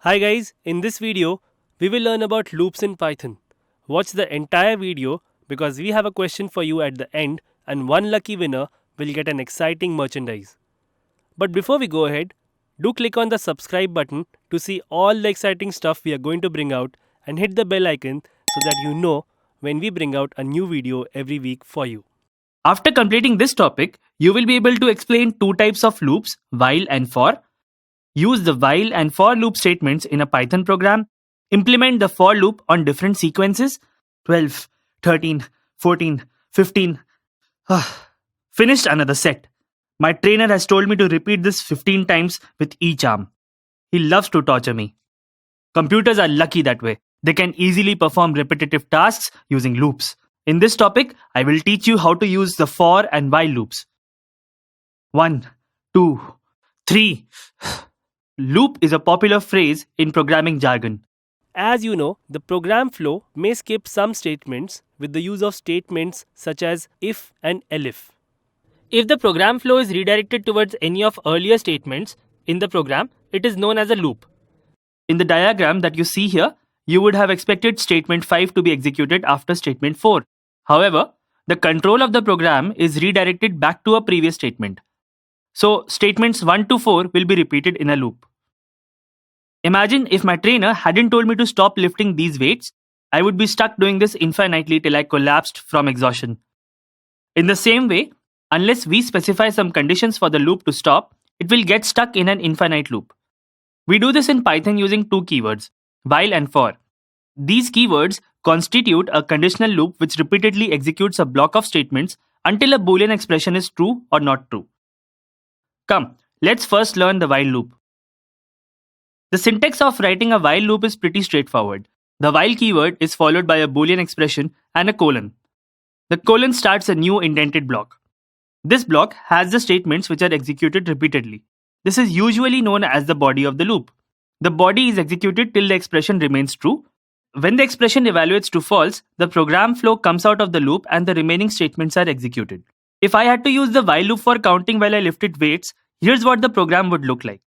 Hi guys, in this video, we will learn about loops in Python. Watch the entire video because we have a question for you at the end and one lucky winner will get an exciting merchandise. But before we go ahead, do click on the subscribe button to see all the exciting stuff we are going to bring out and hit the bell icon so that you know when we bring out a new video every week for you. After completing this topic, you will be able to explain two types of loops, while and for, use the while and for loop statements in a Python program, implement the for loop on different sequences 12, 13, 14, 15. Finished another set. My trainer has told me to repeat this 15 times with each arm. He loves to torture me. Computers are lucky that way. They can easily perform repetitive tasks using loops. In this topic, I will teach you how to use the for and while loops. 1, 2, 3. Loop is a popular phrase in programming jargon. As you know, the program flow may skip some statements with the use of statements such as if and elif. If the program flow is redirected towards any of earlier statements in the program, it is known as a loop. In the diagram that you see here, you would have expected statement 5 to be executed after statement 4. However, the control of the program is redirected back to a previous statement. So, statements 1 to 4 will be repeated in a loop. Imagine if my trainer hadn't told me to stop lifting these weights, I would be stuck doing this infinitely till I collapsed from exhaustion. In the same way, unless we specify some conditions for the loop to stop, it will get stuck in an infinite loop. We do this in Python using two keywords, while and for. These keywords constitute a conditional loop which repeatedly executes a block of statements until a Boolean expression is true or not true. Come, let's first learn the while loop. The syntax of writing a while loop is pretty straightforward. The while keyword is followed by a Boolean expression and a colon. The colon starts a new indented block. This block has the statements which are executed repeatedly. This is usually known as the body of the loop. The body is executed till the expression remains true. When the expression evaluates to false, the program flow comes out of the loop and the remaining statements are executed. If I had to use the while loop for counting while I lifted weights, here's what the program would look like.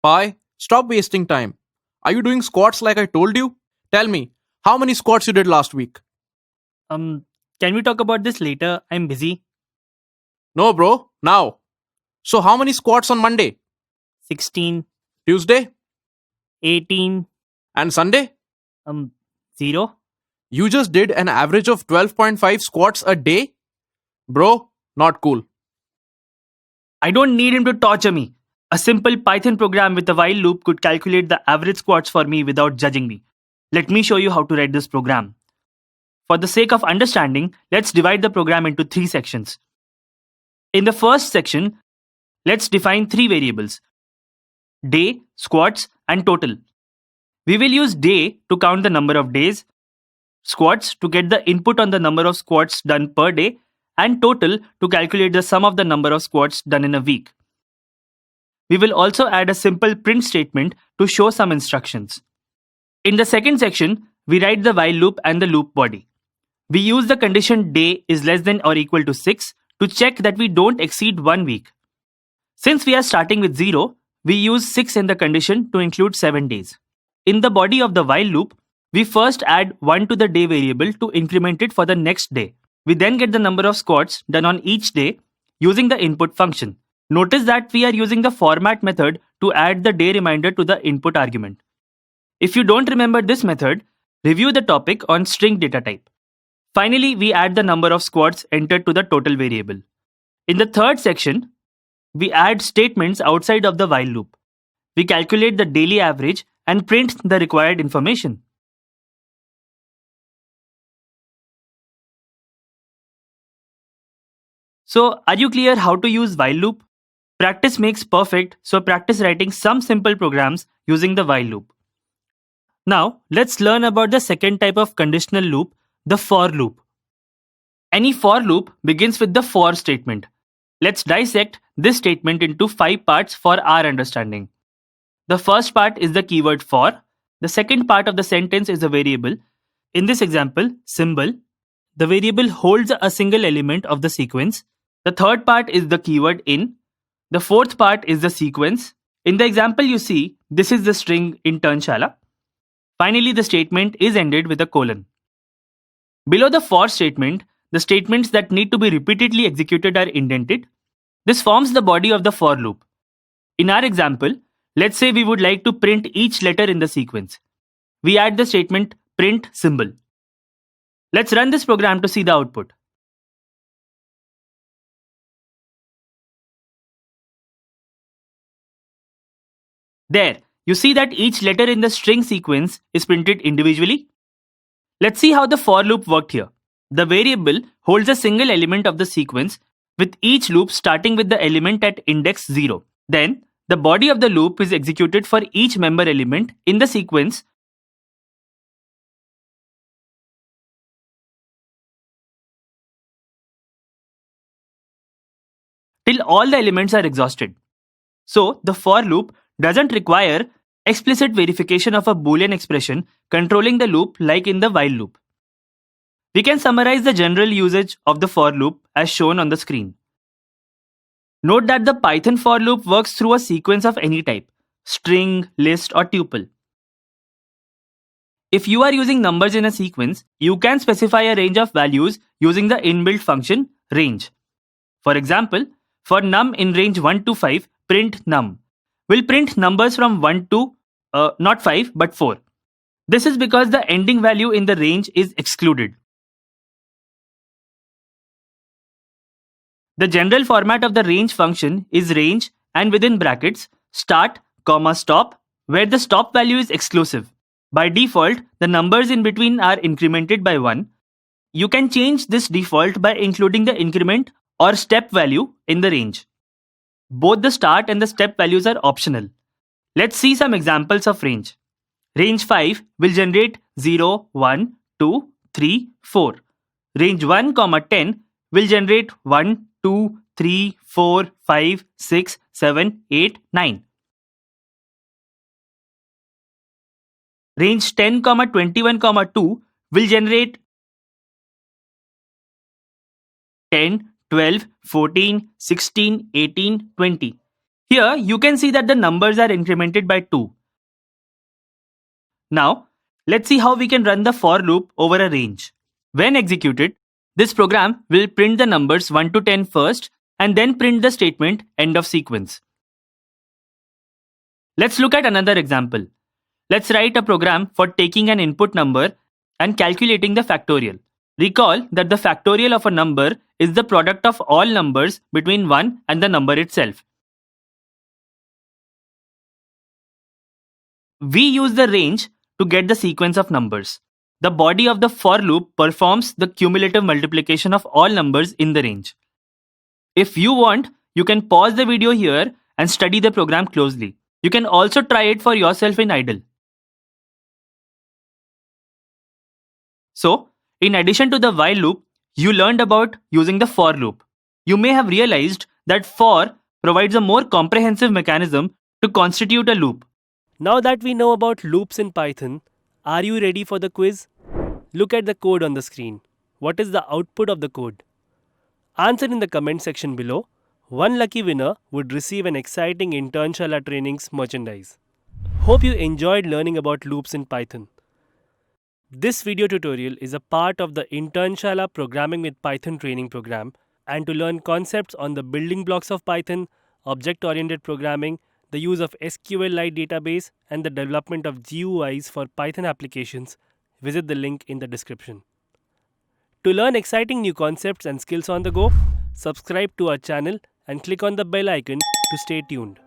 Pi, stop wasting time. Are you doing squats like I told you? Tell me, how many squats you did last week? Can we talk about this later? I'm busy. No, bro, now. So how many squats on Monday? 16, Tuesday? 18, And Sunday? 0. You just did an average of 12.5 squats a day? Bro, not cool. I don't need him to torture me. A simple Python program with a while loop could calculate the average squats for me without judging me. Let me show you how to write this program. For the sake of understanding, let's divide the program into 3 sections. In the first section, let's define 3 variables: day, squats, and total. We will use day to count the number of days, squats to get the input on the number of squats done per day, and total to calculate the sum of the number of squats done in a week. We will also add a simple print statement to show some instructions. In the second section, we write the while loop and the loop body. We use the condition day is less than or equal to 6 to check that we don't exceed 1 week. Since we are starting with 0, we use 6 in the condition to include 7 days. In the body of the while loop, we first add 1 to the day variable to increment it for the next day. We then get the number of squats done on each day using the input function. Notice that we are using the format method to add the day reminder to the input argument. If you don't remember this method, review the topic on string data type. Finally, we add the number of squats entered to the total variable. In the third section, we add statements outside of the while loop. We calculate the daily average and print the required information. So, are you clear how to use while loop? Practice makes perfect, so practice writing some simple programs using the while loop. Now, let's learn about the second type of conditional loop, the for loop. Any for loop begins with the for statement. Let's dissect this statement into 5 parts for our understanding. The first part is the keyword for. The second part of the sentence is a variable. In this example, symbol. The variable holds a single element of the sequence. The third part is the keyword in. The fourth part is the sequence. In the example you see, this is the string internshala. Finally, the statement is ended with a colon. Below the for statement, the statements that need to be repeatedly executed are indented. This forms the body of the for loop. In our example, let's say we would like to print each letter in the sequence. We add the statement print symbol. Let's run this program to see the output. There, you see that each letter in the string sequence is printed individually. Let's see how the for loop worked here. The variable holds a single element of the sequence, with each loop starting with the element at index 0. Then, the body of the loop is executed for each member element in the sequence till all the elements are exhausted. So, the for loop doesn't require explicit verification of a Boolean expression controlling the loop like in the while loop. We can summarize the general usage of the for loop as shown on the screen. Note that the Python for loop works through a sequence of any type: string, list, or tuple. If you are using numbers in a sequence, you can specify a range of values using the inbuilt function range. For example, for num in range 1 to 5, print num. We'll print numbers from 1 to not 5 but 4. This is because the ending value in the range is excluded. The general format of the range function is range and within brackets start, comma, stop, where the stop value is exclusive. By default, the numbers in between are incremented by 1. You can change this default by including the increment or step value in the range. Both the start and the step values are optional. Let's see some examples of range. Range 5 will generate 0, 1, 2, 3, 4. Range 1, 10 will generate 1, 2, 3, 4, 5, 6, 7, 8, 9. Range 10, 21, 2 will generate 10, 12, 14, 16, 18, 20. Here you can see that the numbers are incremented by 2. Now, let's see how we can run the for loop over a range. When executed, this program will print the numbers 1 to 10 first and then print the statement end of sequence. Let's look at another example. Let's write a program for taking an input number and calculating the factorial. Recall that the factorial of a number is the product of all numbers between 1 and the number itself. We use the range to get the sequence of numbers. The body of the for loop performs the cumulative multiplication of all numbers in the range. If you want, you can pause the video here and study the program closely. You can also try it for yourself in idle. So, in addition to the while loop, you learned about using the for loop. You may have realized that for provides a more comprehensive mechanism to constitute a loop. Now that we know about loops in Python, are you ready for the quiz? Look at the code on the screen. What is the output of the code? Answer in the comment section below. One lucky winner would receive an exciting Internshala Trainings merchandise. Hope you enjoyed learning about loops in Python. This video tutorial is a part of the Internshala Programming with Python training program, and to learn concepts on the building blocks of Python, object-oriented programming, the use of SQLite database, and the development of GUIs for Python applications, visit the link in the description. To learn exciting new concepts and skills on the go, subscribe to our channel and click on the bell icon to stay tuned.